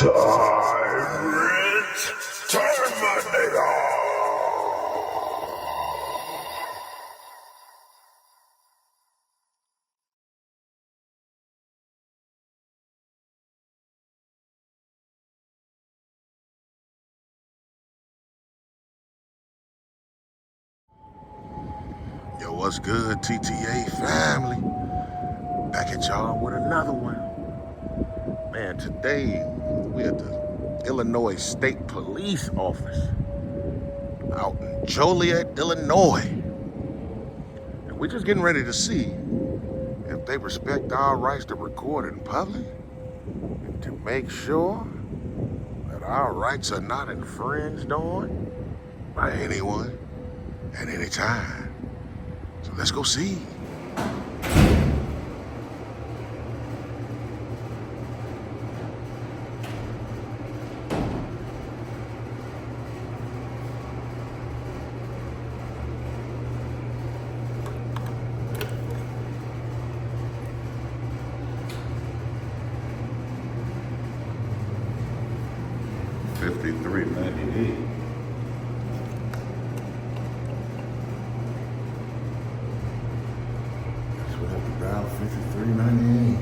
Tyrants-Terminator! Yo, what's good, TTA family? Back at y'all with another one. Man, today we're at the Illinois State Police Office out in Joliet, Illinois. And we're just getting ready to see if they respect our rights to record in public and to make sure that our rights are not infringed on by anyone at any time. So let's go see. $53.98. About $53.98.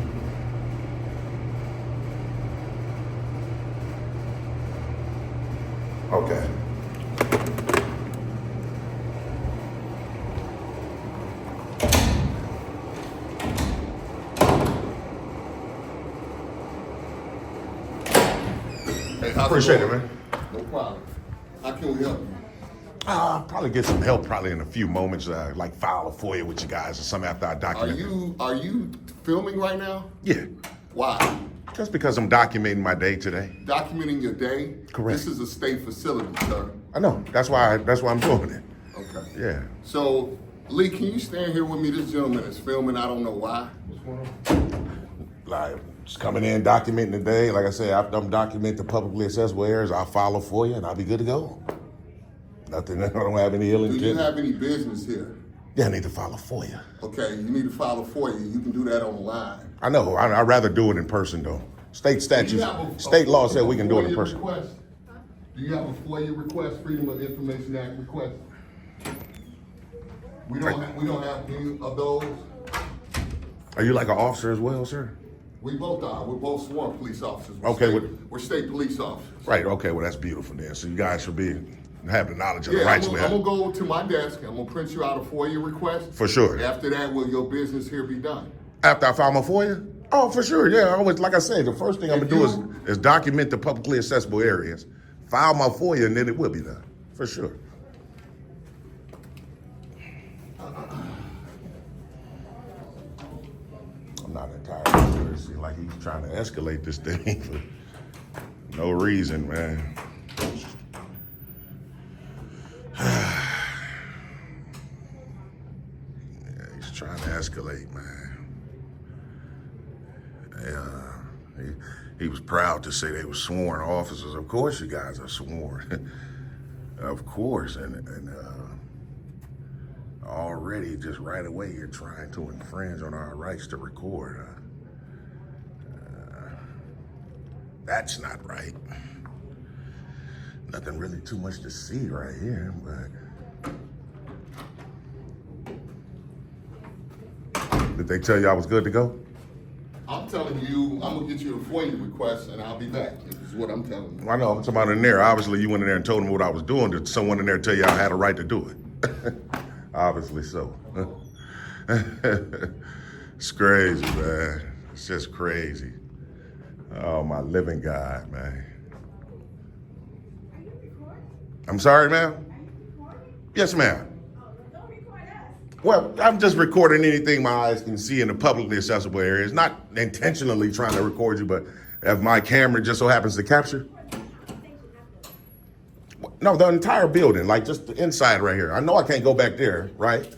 Okay. Hey, Appreciate it, man. No problem. How can we help you? I'll probably get some help probably in a few moments, like file a FOIA with you guys or something after I Are document. you filming right now? Yeah, Why? just because I'm documenting my day today. Documenting your day? Correct. This is a state facility, sir. I know, that's why I'm doing it. Okay. Yeah. So, Lee, can you stand here with me? This gentleman is filming. I don't know why. What's going on? Like, just coming in, documenting the day. Like I said, after I'm documenting the publicly accessible areas, I'll file a FOIA and I'll be good to go. Nothing, I don't have any ill Do intent. you have any business here? Yeah, I need to file a FOIA. Okay, you need to file a FOIA. You can do that online. I know, I'd rather do it in person though. State statutes, state law said we can do it in person. Request? Do you have a FOIA request, Freedom of Information Act request? We don't have any of those. Are you like an officer as well, sir? We both are. We're both sworn police officers. Okay, We're state police officers. Right, okay, well that's beautiful then. So you guys should have the knowledge of the Yeah, rights I'm we gonna have. go to my desk. I'm gonna print you out a FOIA request. For sure. After that, will your business here be done? After I file my FOIA? Oh, for sure, yeah. I always, like I said, the first thing I'm gonna do is document the publicly accessible areas, file my FOIA, and then it will be done. For sure. I'm not entirely sure. It seems like he's trying to escalate this thing for no reason, man. Yeah, he's trying to escalate, man. He was proud to say they were sworn officers. Of course you guys are sworn. Of course. And already just right away you're trying to infringe on our rights to record. That's not right. Nothing really too much to see right here, but did they tell you I was good to go? I'm telling you, I'm gonna get you a FOIA request, and I'll be back. This is what I'm telling you. I know, I'm talking about in there. Obviously, you went in there and told them what I was doing. Did someone in there tell you I had a right to do it? Obviously so. It's crazy, man. It's just crazy. Oh, my living God, man. I'm sorry, ma'am? Yes, ma'am. Well, I'm just recording anything my eyes can see in the publicly accessible areas. Not intentionally trying to record you, but if my camera just so happens to capture. No, the entire building, like just the inside right here. I know I can't go back there, right?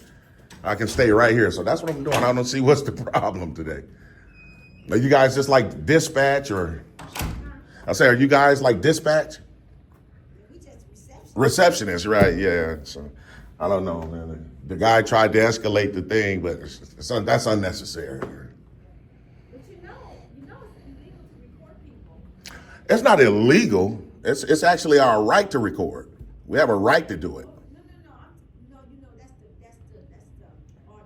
I can stay right here. So that's what I'm doing. I don't see what's the problem today. Are you guys just like dispatch or? I say, are you guys like dispatch? Receptionist, right? Yeah. So I don't know, man. The guy tried to escalate the thing, but that's unnecessary. But you know it's illegal to record people. It's not illegal. It's actually our right to record. We have a right to do it. No, that's the audio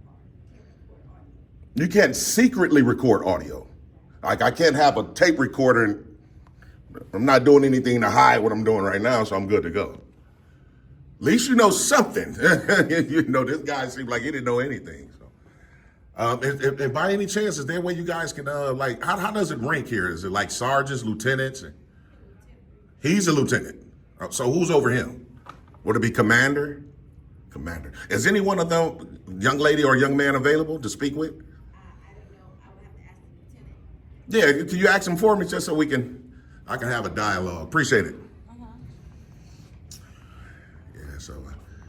part. You can't record audio. You can't secretly record audio. Like I can't have a tape recorder and I'm not doing anything to hide what I'm doing right now, so I'm good to go. At least you know something. You know, this guy seemed like he didn't know anything. So, if by any chance, is there a way you guys can, like, how does it rank here? Is it like sergeants, lieutenants? He's a lieutenant. So who's over him? Would it be commander? Commander. Is any one of them, young lady or young man, available to speak with? I don't know. I would have to ask the lieutenant. Yeah, can you ask him for me just so I can have a dialogue? Appreciate it. Yeah, so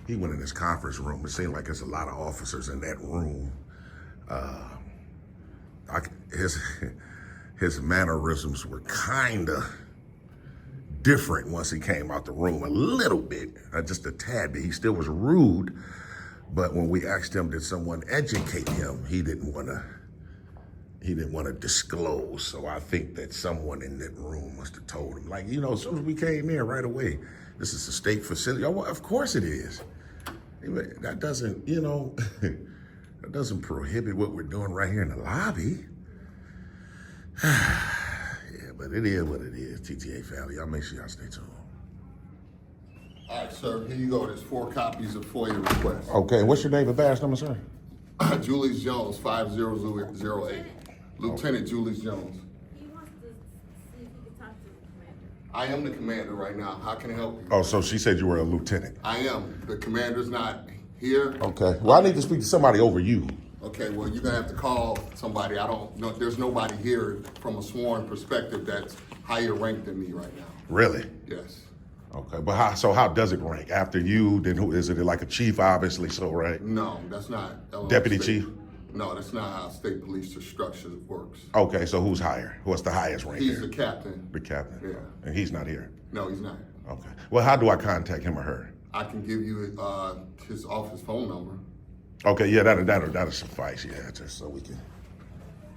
he went in this conference room. It seemed like there's a lot of officers in that room. His mannerisms were kinda different once he came out the room, a little bit, just a tad bit. He still was rude, but when we asked him, did someone educate him, he didn't want to disclose. So I think that someone in that room must have told him, like, as soon as we came in right away, this is a state facility. Oh, well, of course it is. That doesn't, that doesn't prohibit what we're doing right here in the lobby. Yeah, but it is what it is, TTA family. Y'all make sure y'all stay tuned. All right, sir, here you go. There's 4 copies of FOIA requests. Okay, what's your name and badge number, sir? Julius Jones, 50008. Lieutenant Julius Jones. He wants to see if he can talk to the commander. I am the commander right now. How can I help you? Oh, so she said you were a lieutenant. I am. The commander's not here. Okay, well, I need to speak to somebody over you. Okay, well, you're gonna have to call somebody. I don't know. There's nobody here from a sworn perspective that's higher ranked than me right now. Really? Yes. Okay, but how does it rank? After you, then who is it? Like a chief, obviously, so right? No, that's not. Illinois Deputy State. chief? No, that's not how state police structure works. Okay, so who's higher? What's the highest rank He's here? the captain. The captain? Yeah. And he's not here? No, he's not. Okay. Well, how do I contact him or her? I can give you his office phone number. Okay, yeah, that'll suffice, yeah, just so we can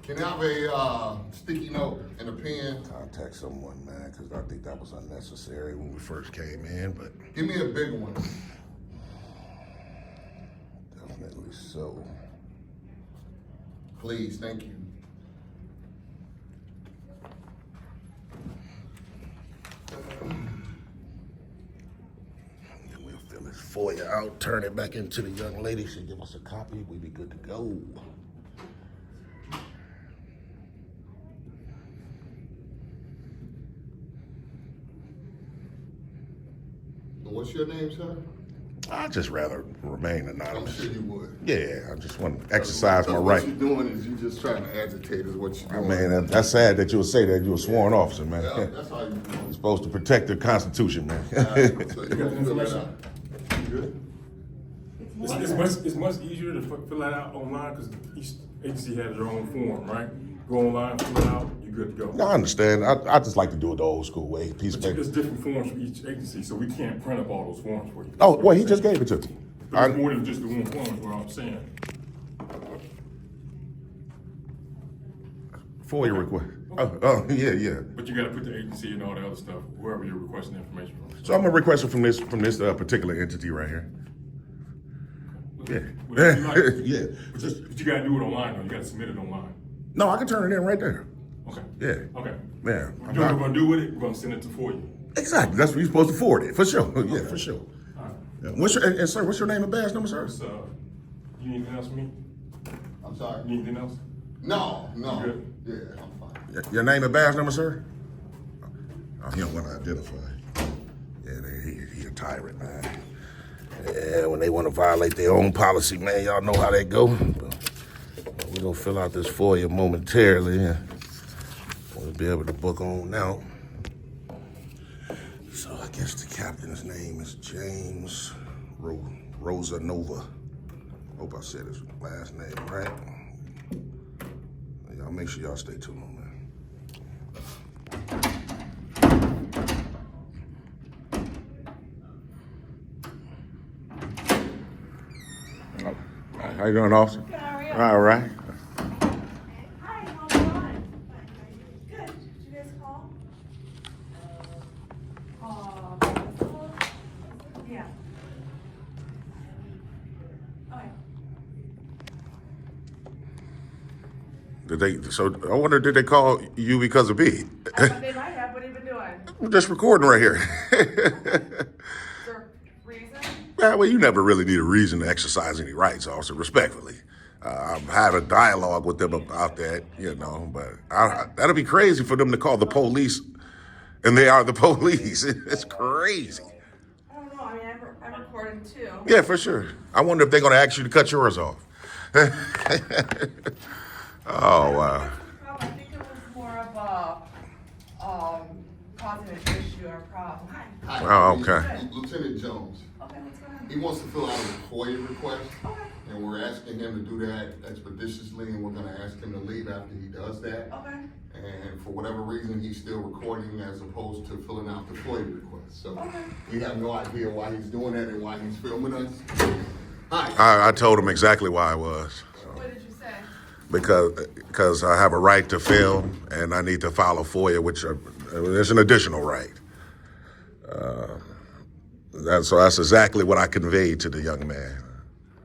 Can I have a sticky note and a pen? contact someone, man, because I think that was unnecessary when we first came in, but Give me a big one. definitely so. Please, thank you. Then we'll fill this FOIA out, turn it back into the young lady. She'll give us a copy. We'll be good to go. What's your name, sir? I'd just rather remain I'm anonymous. sure you would. Yeah, I just want to exercise my right. What you're doing is you're just trying to agitate is what you're I doing. mean, that's sad that you would say that. You're a sworn officer, man. Yeah, that's how you do You're it. supposed to protect the Constitution, man. So you got the fill it information? out. You good? It's much easier to fill that out online because each agency has their own form, right? Go online, fill it out, you're good to go. I understand. I just like to do it the old school way. Piece of But paper. there's different forms for each agency, so we can't print up all those forms for you. Oh, well, he just gave it to me. But it's more than just the one form, is what I'm saying. FOIA request. Oh, yeah. But you gotta put the agency and all the other stuff, whoever you're requesting information from. So I'm gonna request it from this particular entity right here. Yeah. Whatever you like. Yeah. But you gotta do it online, though. You gotta submit it online. No, I can turn it in right there. Okay. Yeah. Okay. Yeah. You know what we're gonna do with it? We're gonna send it for you. Exactly. That's what you're supposed to forward it. For sure. Yeah, for sure. All right. Yeah. And sir, what's your name and badge number, sir? So, you need anything else from me? I'm sorry. You need anything else? No. You good? Yeah, I'm fine. Your name and badge number, sir? Oh, he don't want to identify. Yeah, he a tyrant, man. Yeah, when they want to violate their own policy, man, y'all know how that go. But we're gonna fill out this FOIA momentarily, and we'll be able to book on out. So I guess the captain's name is James Rosanova. Hope I said his last name right. Y'all make sure y'all stay tuned, man. How you doing, officer? Good, how are you? All right. Hi, how's it going? Good. Did you guys call? So I wonder, did they call you because of me? They might have. What have you been doing? I'm just recording right here. Is there a reason? Yeah, well, you never really need a reason to exercise any rights, officer, respectfully. I've had a dialogue with them about that, but that'll be crazy for them to call the police, and they are the police. It's crazy. I don't know. I mean, I'm recording too. Yeah, for sure. I wonder if they're going to ask you to cut yours off. Oh, wow. I think it was more of a causing an issue or a problem. Hi. Hi, Oh, okay. Lieutenant Jones. Okay, what's going on? He wants to fill out a FOIA request, Okay. and we're asking him to do that expeditiously, and we're gonna ask him to leave after he does that. Okay. And for whatever reason, he's still recording as opposed to filling out the FOIA request. So Okay. we have no idea why he's doing that and why he's filming us. Hi. I told him exactly why I was. What did you say? Because I have a right to film, and I need to file a FOIA, which there's an additional right. So that's exactly what I conveyed to the young man.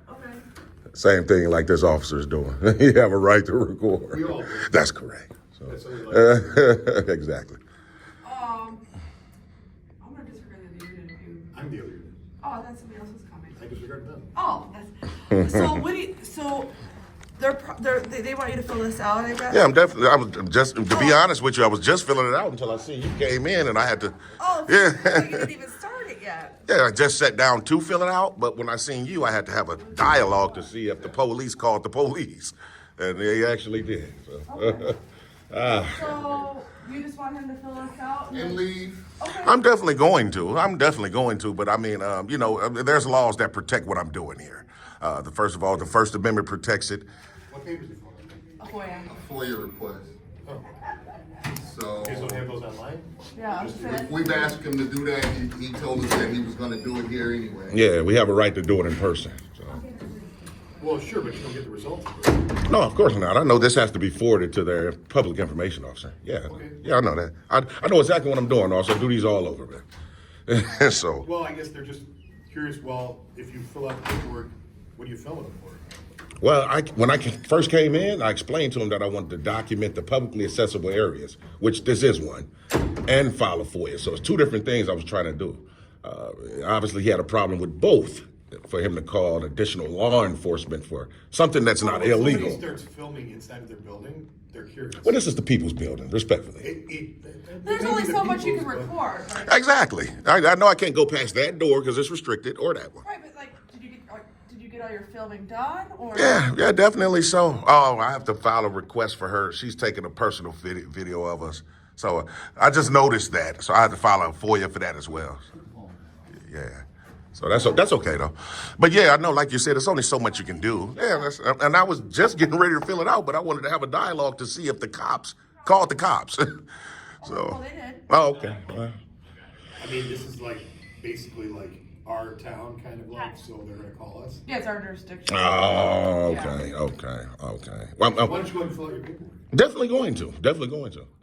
Okay. Same thing like this officer's doing. You have a right to record. We all do. That's correct. So, That's what we like. exactly. I'm gonna disregard the dude and you. I'm the other unit. Oh, then somebody else was coming. I disregard them. Oh, that's, so what do you, so they want you to fill this out, I guess? Yeah, I was just, to be honest with you, I was just filling it out until I see you came in, and I had to. Oh, so Yeah. you didn't even start it yet. Yeah, I just sat down to fill it out, but when I seen you, I had to have a dialogue to see if the police called the police, and they actually did. So. So you just want him to fill this out? And leave. Okay. I'm definitely going to, but I mean, there's laws that protect what I'm doing here. First of all, the First Amendment protects it. What papers do you want? A FOIA. A FOIA request. Oh, So you guys don't have those online? Yeah. so we've asked him to do that. He told us that he was gonna do it here anyway. Yeah, we have a right to do it in person. So. Well, sure, but you don't get the results. of it. No, of course not. I know this has to be forwarded to their public information officer. Yeah, Okay. yeah, I know that. I know exactly what I'm doing. Also, I do these all over, man. So. Well, I guess they're just curious, well, if you fill out the paperwork, what are you filling it for? Well, when I first came in, I explained to him that I wanted to document the publicly accessible areas, which this is one, and file a FOIA. So it's two different things I was trying to do. Obviously, he had a problem with both for him to call additional law enforcement for something that's not When illegal. somebody starts filming inside of their building, they're curious. Well, this is the people's building, respectfully. There's only so much you can record. Right? Exactly. I know I can't go past that door because it's restricted, or that one. Right, but like, did you get all your filming done, or? Yeah, definitely so. Oh, I have to file a request for her. She's taking a personal video of us. So I just noticed that. So I had to file a FOIA for that as well. Yeah. So that's okay, though. But yeah, I know, like you said, there's only so much you can do. Yeah, and I was just getting ready to fill it out, but I wanted to have a dialogue to see if the cops called the cops. Well, So. they did. Oh, okay. Well, I mean, this is like, basically like our town kind of like, so they're gonna call us. Yeah, it's our jurisdiction. oh, okay. Well, Why don't you go ahead and fill out your paperwork? definitely going to. What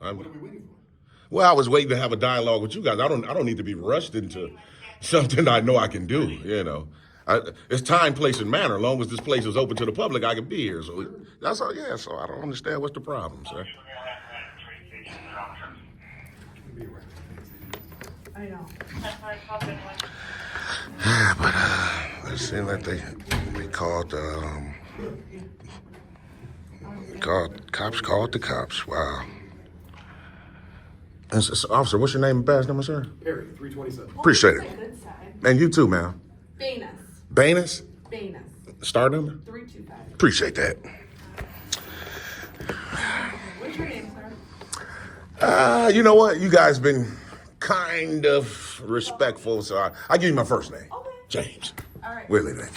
are we waiting for? Well, I was waiting to have a dialogue with you guys. I don't need to be rushed into something I know I can do. It's time, place, and manner. As long as this place is open to the public, I can be here. So that's all. Yeah. So I don't understand what's the problem, sir. Be right. I know. But it seemed like they called cops called the cops. Wow. And so, officer, what's your name and badge number, sir? Perry, 327. Appreciate That's it. a good side. And you too, ma'am. Banus. Banus, Banus. star number. 325. Appreciate that. What's your name, sir? You know what? You guys been kind of respectful, so I give you my first name. Okay. James. All right. Willie then.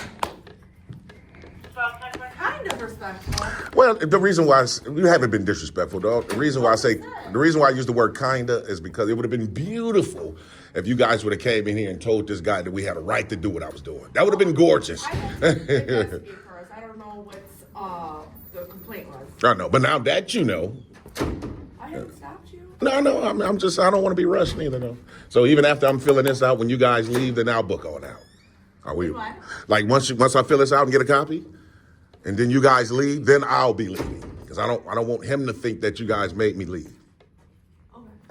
Kind of respectful. Well, the reason why you haven't been disrespectful, though. The reason why I use the word kinda is because it would have been beautiful if you guys would have came in here and told this guy that we had a right to do what I was doing. That would have been gorgeous. I have to investigate first. I don't know what's the complaint was. I know, but now that you know, I haven't stopped you. no, I'm just, I don't want to be rushed neither, though. So even after I'm filling this out, when you guys leave, then I'll book on out. Are we? What? Like once I fill this out and get a copy, and then you guys leave, then I'll be leaving. because I don't want him to think that you guys made me leave.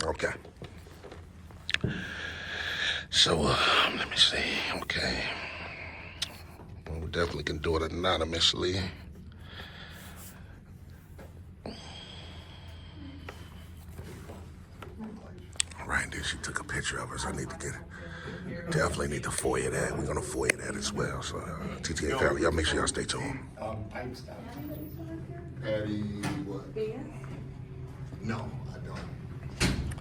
Okay. So let me see. Okay. Well, we definitely can do it anonymously. All right, then she took a picture of us. I need to get it. Definitely need to FOIA that. We're gonna FOIA that as well. So TTA family, y'all make sure y'all stay tuned. Pipe stop. Patty, what? No, I don't.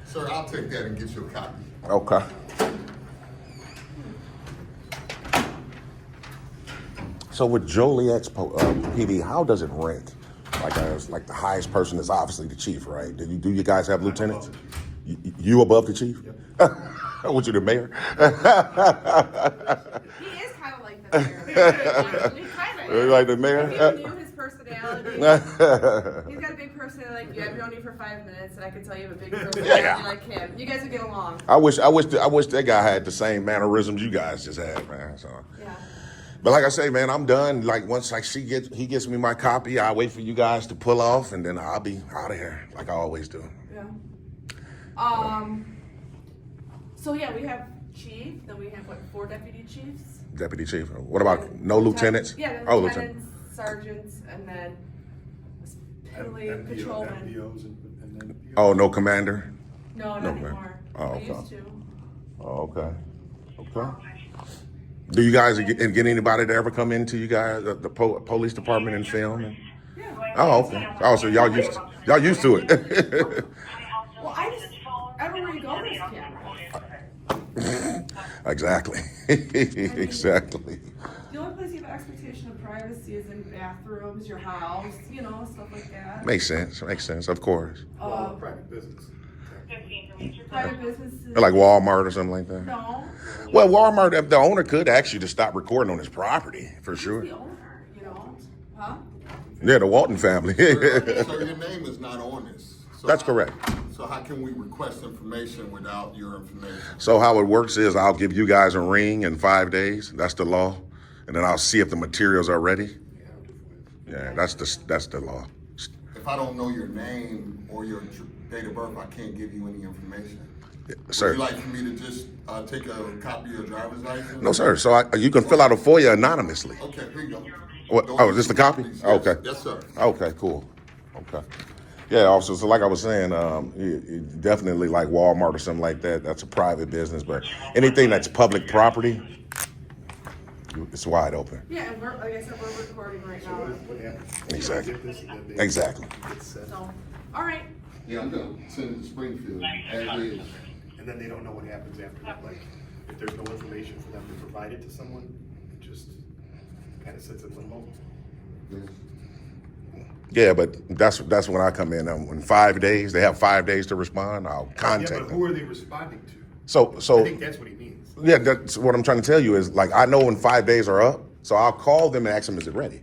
Sir, I'll take that and get you a copy. Okay. So with Joliet's PD, how does it rank? Like the highest person is obviously the chief, right? Do you guys have lieutenants? You above the chief? Yep. I want you the mayor. He is kind of like the mayor. He kind of is. Like the mayor? If you knew his personality, he's got a big personality like you. I've known you for 5 minutes, and I can tell you have a big personality like him. You guys would get along. I wish that guy had the same mannerisms you guys just had, man. So. Yeah. But like I say, man, I'm done. Like once he gets me my copy, I'll wait for you guys to pull off, and then I'll be out of here like I always do. Yeah. So yeah, we have chief. Then we have 4 deputy chiefs. Deputy chief. What about no lieutenants? Yeah, Oh, lieutenants, sergeants, and then patrolmen. MPOs and then. Oh, no commander. No, not No, man. anymore. Oh, I okay. used to. Oh, okay. Okay. Do you guys get anybody to ever come into you guys the police department and film? Yeah. Oh, okay. Oh, so y'all used to it. Well, everywhere you go, there's cameras. Exactly. Exactly. The only place you have expectation of privacy is in bathrooms, your house, stuff like that. Makes sense. Of course. Private business. Private businesses. Like Walmart or something like that. No. Well, Walmart, the owner could ask you to stop recording on his property for sure. The owner, Huh? Yeah, the Walton family. Sir, your name is not on this. So That's correct. So how can we request information without your information? So how it works is I'll give you guys a ring in 5 days. That's the law. And then I'll see if the materials are ready. Yeah, that's the law. If I don't know your name or your date of birth, I can't give you any information. Sir. Would you like for me to just take a copy of your driver's license? No, sir. So you can fill out a FOIA anonymously. Okay, here you go. What? Oh, is this the copy? Yes. Okay. Yes, sir. Okay, cool. Okay. Yeah, also, so like I was saying, definitely like Walmart or something like that, that's a private business, but anything that's public property, it's wide open. Yeah, and like I said, we're recording right now. What happens? Exactly. Get this and then they- Exactly. It's set. So, all right. Yeah, I'm gonna send it to Springfield as is. And then they don't know what happens after that, like, if there's no information for them to provide it to someone, it just kind of sits in limbo. Yes. Yeah, but that's when I come in. In 5 days, they have 5 days to respond. I'll Yeah, contact but them. who are they responding to? So I think that's what he means. yeah, that's what I'm trying to tell you is like I know when 5 days are up, so I'll call them and ask them, is it ready?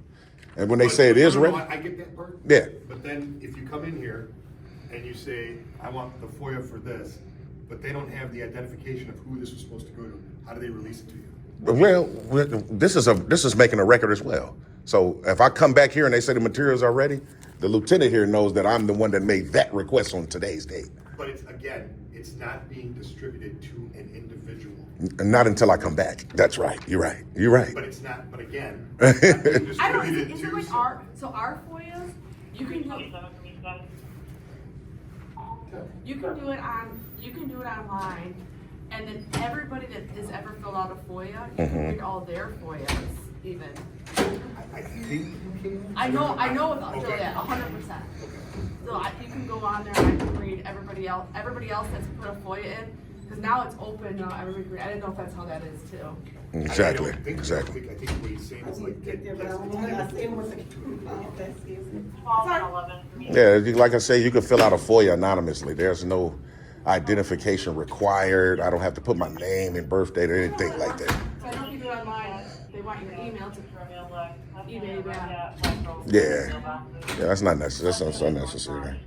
And when they say it is No, ready, I get that part. Yeah. But then if you come in here and you say, I want the FOIA for this, but they don't have the identification of who this was supposed to go to, how do they release it to you? well, this is making a record as well. So if I come back here and they say the materials are ready, the lieutenant here knows that I'm the one that made that request on today's date. But it's not being distributed to an individual. Not until I come back. That's right. You're right. But it's not, but again, I it's not being don't know, distributed is to it like someone. our FOIAs, you can do it online, and then everybody that has ever filled out a FOIA, you can read all their FOIAs even. I think you can. I know with Okay. Juliet, 100%. So you can go on there and I can read everybody else that's put a FOIA in, because now it's open, everybody can read. I didn't know if that's how that is too. Exactly. I don't think so. Exactly. I think what he's saying is like, Yeah, like I say, you can fill out a FOIA anonymously. There's no identification required. I don't have to put my name and birth date or anything like that. So I know if you do it online, they want your email to email you back. Yeah, that's not necessary. That's unnecessary.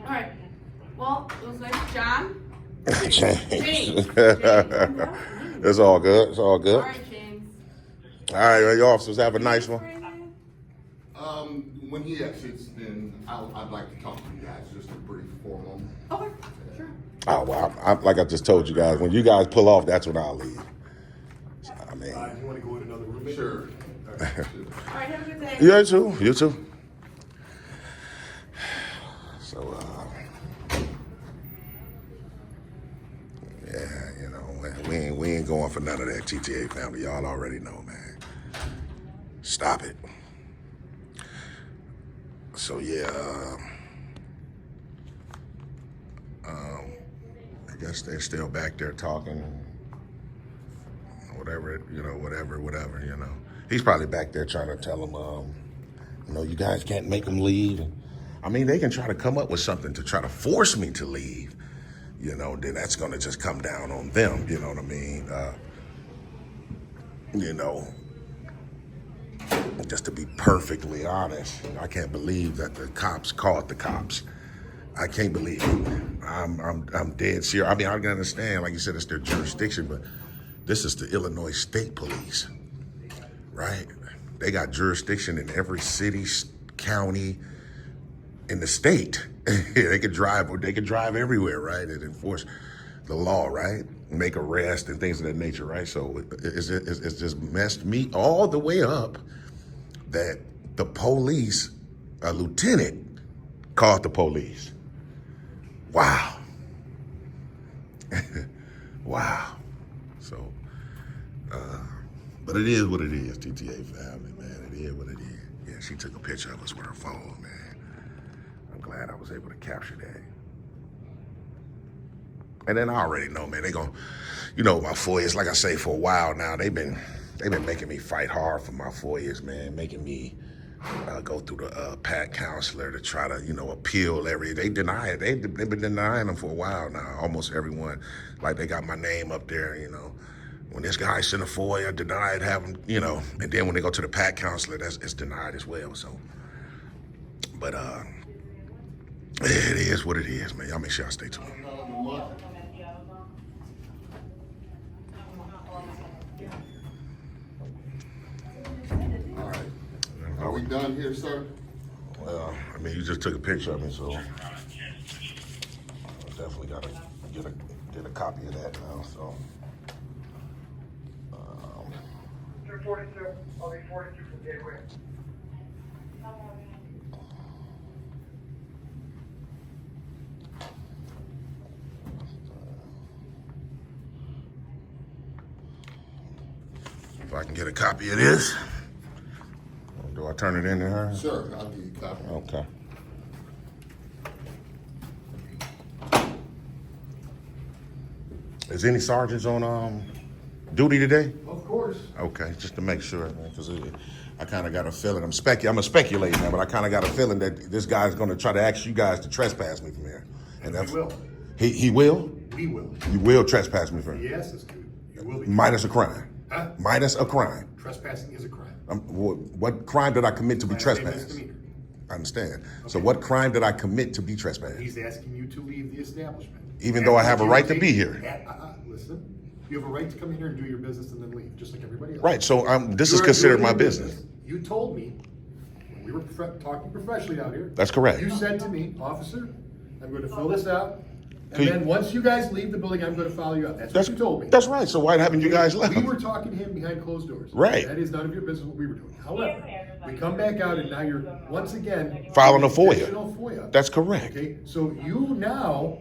All right. Well, it was nice, John. James. James. It's all good. It's all All good. right, James. All right, you officers have a nice one. When he exits, then I'd like to talk to you guys just a brief for a moment. Okay, sure. Oh, well, like I just told you guys, when you guys pull off, that's when I'll leave. So, I mean, You want to go in another room? maybe? Sure. All right, have a good day. you too. You too. So, yeah, you know, we ain't going for none of that TTA family. Y'all already know, man. Stop it. So yeah, I guess they're still back there talking, whatever, you know, whatever, you know. He's probably back there trying to tell them, you know, you guys can't make them leave. I mean, they can try to come up with something to try to force me to leave, you know, then that's going to just come down on them, you know what I mean? You know, just to be perfectly honest, I can't believe that the cops called the cops. I can't believe it. I'm dead serious. I mean, I can understand, like you said, it's their jurisdiction, but this is the Illinois State Police, right? They got jurisdiction in every city, county in the state. They could drive everywhere, right? And enforce the law, right? Make arrests and things of that nature, right? So it's just messed me all the way up that the police, a lieutenant, called the police. Wow. Wow. So, but it is what it is, TTA family, man. It is what it is. Yeah, she took a picture of us with her phone, man. I'm glad I was able to capture that. And then I already know, man, they gonna, you know, my FOIAs, like I say, for a while now, they've been making me fight hard for my FOIAs, man, making me go through the PAC counselor to try to, you know, appeal they deny it. They've been denying them for a while now, almost everyone. Like they got my name up there, you know. When this guy sent a FOIA, denied, have them, you know, and then when they go to the PAC counselor, it's denied as well, so. But it is what it is, man. Y'all make sure y'all stay tuned. All right. Are we done here, sir? Well, I mean, you just took a picture of me, so I definitely gotta get a copy of that now. So, Reporting, sir. I'll be 42 from Gateway. if I can get a copy of this, do I turn it in to her? Sure, I'll give you a copy. Okay. Is any sergeants on duty today? Of course. Okay, just to make sure, man, because I kind of got a feeling. I'm a speculating now, but I kind of got a feeling that this guy's going to try to ask you guys to trespass me from here. And We will. He will. We will. You will trespass me from here. Yes, it's good. You will be. Minus a crime. Huh? Minus a crime. Trespassing is a crime. What crime did I commit to be Class A trespassed? misdemeanor. I understand. So what crime did I commit to be trespassed? He's asking you to leave the establishment. Even though I have a right to be here. Listen, you have a right to come in here and do your business and then leave, just like everybody else. Right, so this is You're considered doing my your business. You told me, when we were talking professionally out here. That's correct. You said to me, officer, I'm going to fill this out, and Can you- then once you guys leave the building, I'm going to follow you out. That's what you told me. That's right, so why haven't you guys left? We were talking to him behind closed doors. Right. That is none of your business what we were doing. However, we come back out and now you're, once again. Filing a FOIA. Additional FOIA. That's correct. Okay, so you now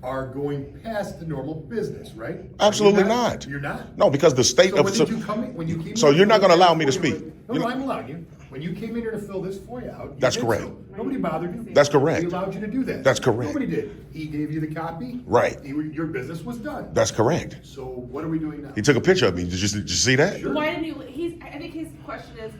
are going past the normal business, right? Absolutely You're not. You're not? No, because the state So of... when did you come in, when you came so in you're not to going to fill allow me to this speak? FOIA, You're No, not- I'm allowing you. When you came in here to fill this FOIA out. You That's did correct. so. Nobody bothered you. That's correct. We allowed you to do that. That's correct. Nobody did. He gave you the copy. Right. Your business was done. That's correct. So what are we doing now? He took a picture of me. Did you see that? Sure. Why didn't you? I think his question is,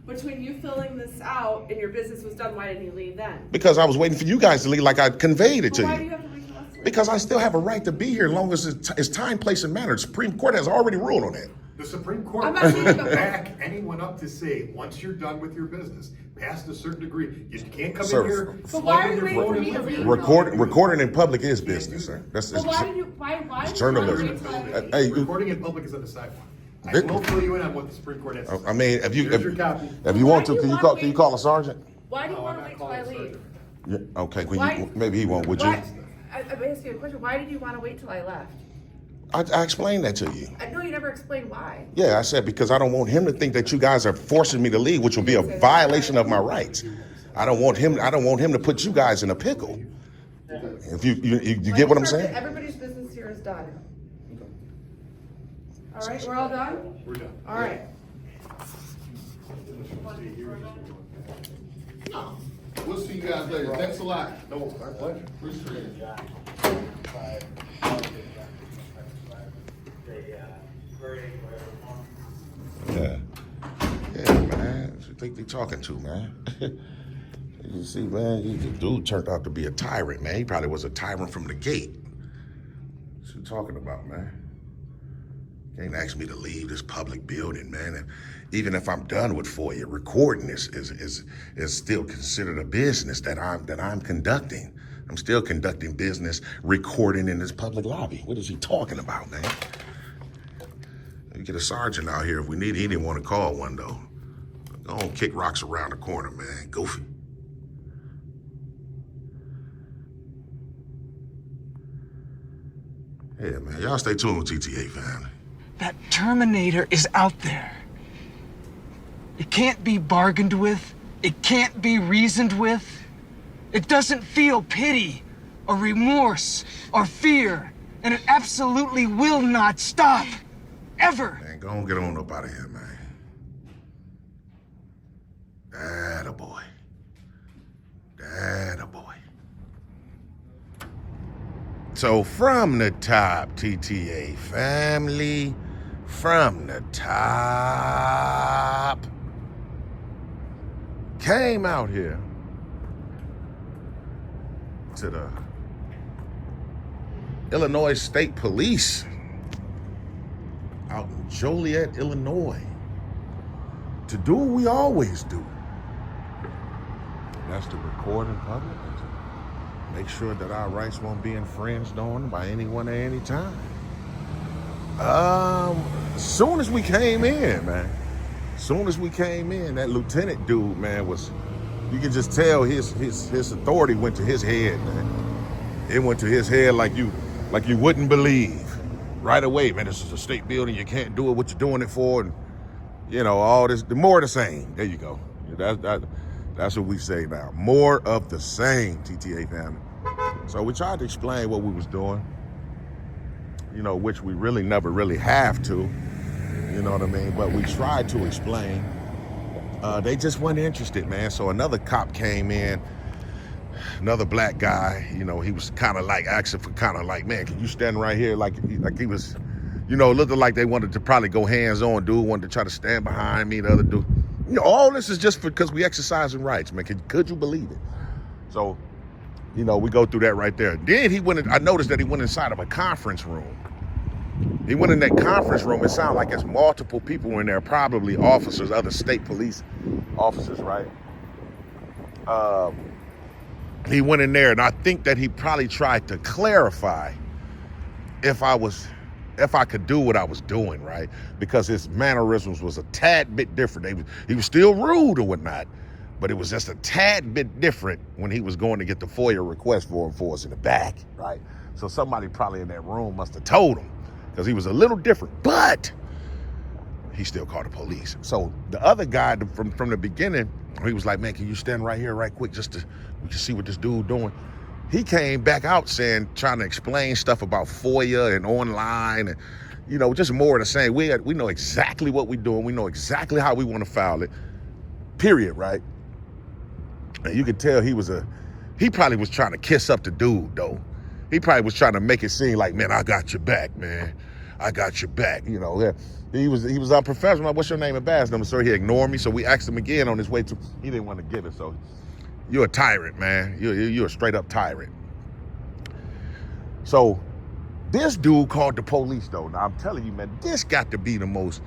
between you filling this out and your business was done, why didn't you leave then? Because I was waiting for you guys to leave like I conveyed it to Why do you you. have to wait till us to leave? Because I still have a right to be here as long as it's time, place, and manner. The Supreme Court has already ruled on that. The Supreme Court I'm not saying doesn't that- back anyone up to say, once you're done with your business, past a certain degree, you can't come Sir. in here, But why plug are in you your waiting phone for and me to live leave? here. Recording in public is business, sir. That's But why did you? Why? it's did you want to journalism. wait till I leave? Hey, Recording in public is on the sidewalk. I will fill you in on what the Supreme Court has to say. I mean, if Here's your copy. you want to, can you call a sergeant? Why do you No, want I'm to not wait till I calling a leave? sergeant. Yeah, okay, Why- maybe he won't, would you? Why, I'm asking you a question. Why did you want to wait till I left? I explained that to you. I know you never explained why. Yeah, I said because I don't want him to think that you guys are forcing me to leave, which will be a violation of my rights. I don't want him to put you guys in a pickle. If you get what I'm saying? Everybody's business here is done. All right, we're all done? We're done. All right. No. We'll see you guys later. Thanks a lot. No, our pleasure. Appreciate it. Yeah. Yeah, man. What you think they talking to, man? You see, man, the dude turned out to be a tyrant, man. He probably was a tyrant from the gate. What you talking about, man? Can't ask me to leave this public building, man. And even if I'm done with FOIA, recording is still considered a business that I'm conducting. I'm still conducting business, recording in this public lobby. What is he talking about, man? We get a sergeant out here if we need. He didn't want to call one though. Go on, kick rocks around the corner, man. Goofy. Yeah, man. Y'all stay tuned with TTA family. That Terminator is out there. It can't be bargained with. It can't be reasoned with. It doesn't feel pity or remorse or fear. And it absolutely will not stop. Ever. Man, go on, get on up out of here, man. Attaboy. Attaboy. So from the top, TTA family, from the top, came out here to the Illinois State Police out in Joliet, Illinois, to do what we always do. That's to record in public. Make sure that our rights won't be infringed on by anyone at any time. As soon as we came in, man, that lieutenant dude, man, you can just tell his authority went to his head, man. It went to his head like you wouldn't believe. Right away, man, this is a state building, you can't do it, what you're doing it for, and all this, the more of the same. There you go. That's what we say now. More of the same, TTA family. So we tried to explain what we was doing, which we really never really have to, you know what I mean? But we tried to explain. They just weren't interested, man. So another cop came in, another black guy, he was kind of like asking for man, can you stand right here? Like he was, looking like they wanted to probably go hands-on. Dude wanted to try to stand behind me, the other dude. All this is just because we exercising rights, man. Could you believe it? So, we go through that right there. Then I noticed that he went inside of a conference room. He went in that conference room. It sounded like there's multiple people in there, probably officers, other state police officers, right? He went in there, and I think that he probably tried to clarify if I could do what I was doing, right? Because his mannerisms was a tad bit different. He was still rude or whatnot, but it was just a tad bit different when he was going to get the FOIA request for us in the back, right? So somebody probably in that room must have told him, because he was a little different, but he still called the police. So the other guy from the beginning, he was like, man, can you stand right here right quick just we can see what this dude doing? He came back out trying to explain stuff about FOIA and online and, just more of the same. We know exactly what we're doing. We know exactly how we want to file it, period, right? And you could tell he probably was trying to kiss up the dude, though. He probably was trying to make it seem like, man, I got your back, man. I got your back, He was unprofessional. What's your name and badge number, sir? He ignored me, so we asked him again on his way to, he didn't want to give it, so you're a tyrant, man. You're a straight up tyrant. So this dude called the police, though. Now I'm telling you, man, this got to be the most,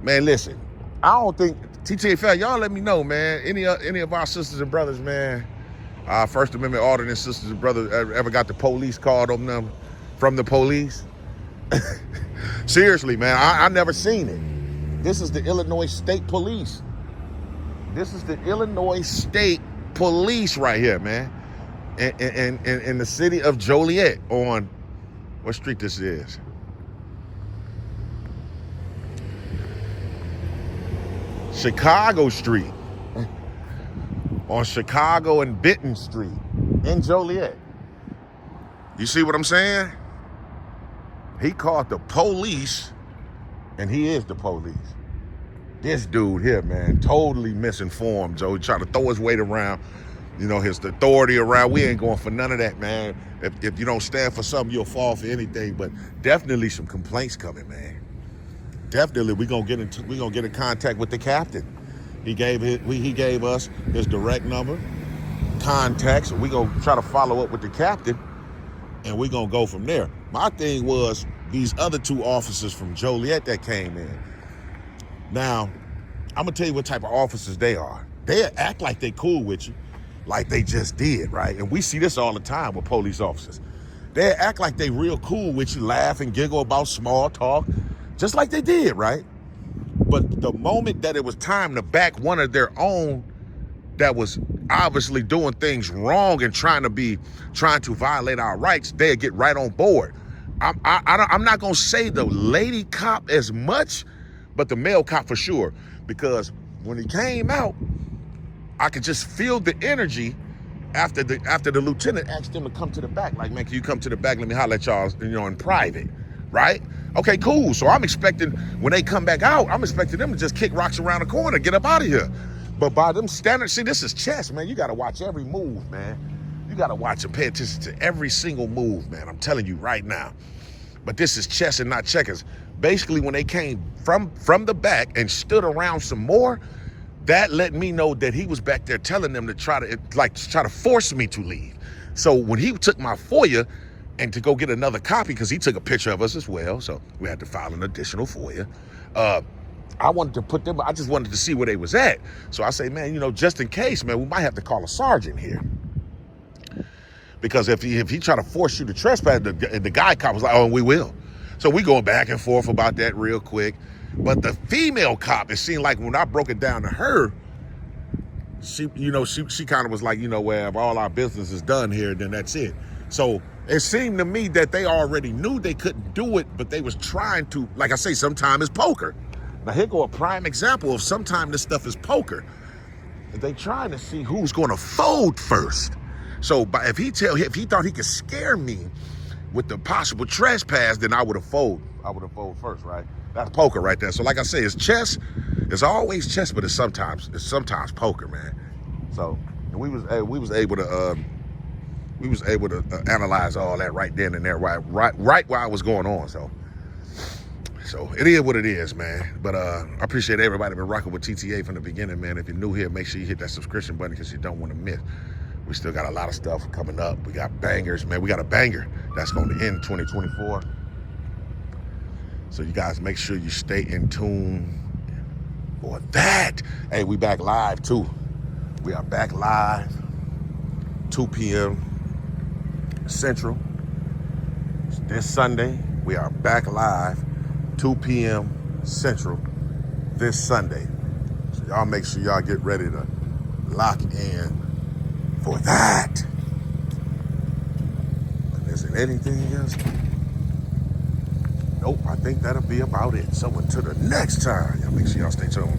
man, listen, I don't think, TTA family, y'all let me know, man, any of our sisters and brothers, man, our First Amendment ordinance sisters and brothers ever got the police called on them from the police? Seriously, man, I never seen it. This is the Illinois State Police. This is the Illinois State Police right here, man. In the city of Joliet on, what street this is? Chicago Street. On Chicago and Benton Street in Joliet. You see what I'm saying? He called the police, and he is the police. This dude here, man, totally misinformed, Joe. He trying to throw his weight around, you know, his authority around. We ain't going for none of that, man. If you don't stand for something, you'll fall for anything. But definitely some complaints coming, man. Definitely, we gonna get in contact with the captain. He gave us his direct number, contacts. So we gonna try to follow up with the captain, and we gonna go from there. My thing was these other two officers from Joliet that came in. Now, I'm gonna tell you what type of officers they are. They act like they cool with you, like they just did, right? And we see this all the time with police officers. They act like they real cool with you, laugh and giggle about small talk, just like they did, right? But the moment that it was time to back one of their own that was obviously doing things wrong and trying to violate our rights, they'd get right on board. I'm not gonna say the lady cop as much, but the male cop for sure, because when he came out, I could just feel the energy after the lieutenant asked him to come to the back. Like, man, can you come to the back? Let me holler at y'all, you know, in private, right? Okay, cool. So I'm expecting when they come back out, I'm expecting them to just kick rocks around the corner, get up out of here. But by them standards, see, this is chess, man. You got to watch every move, man. You got to watch and pay attention to every single move, man. I'm telling you right now. But this is chess and not checkers. Basically, when they came from the back and stood around some more, that let me know that he was back there telling them to try to force me to leave. So when he took my FOIA and to go get another copy, because he took a picture of us as well, so we had to file an additional FOIA. I just wanted to see where they was at. So I say, man, you know, just in case, man, we might have to call a sergeant here. Because if he try to force you to trespass, the guy cop was like, oh, we will. So we going back and forth about that real quick. But the female cop, it seemed like when I broke it down to her, she kind of was like, you know, well, if all our business is done here, then that's it. So it seemed to me that they already knew they couldn't do it, but they was trying to, like I say, sometimes it's poker. Now here go a prime example of sometimes this stuff is poker. They trying to see who's going to fold first. So if he thought he could scare me with the possible trespass, then I would have folded. I would have folded first, right? That's poker right there. So like I say, it's chess. It's always chess, but it's sometimes poker, man. So we was able to analyze all that right then and there, right while I was going on. So it is what it is, man. But I appreciate everybody been rocking with TTA from the beginning, man. If you're new here, make sure you hit that subscription button because you don't want to miss. We still got a lot of stuff coming up. We got bangers, man. We got a banger that's going to end 2024. So you guys make sure you stay in tune for that. Hey, we back live too. We are back live, 2 p.m. Central. This Sunday, we are back live, 2 p.m. Central this Sunday. So y'all make sure y'all get ready to lock in for that. And is there anything else? Nope, I think that'll be about it. So until the next time, y'all make sure y'all stay tuned.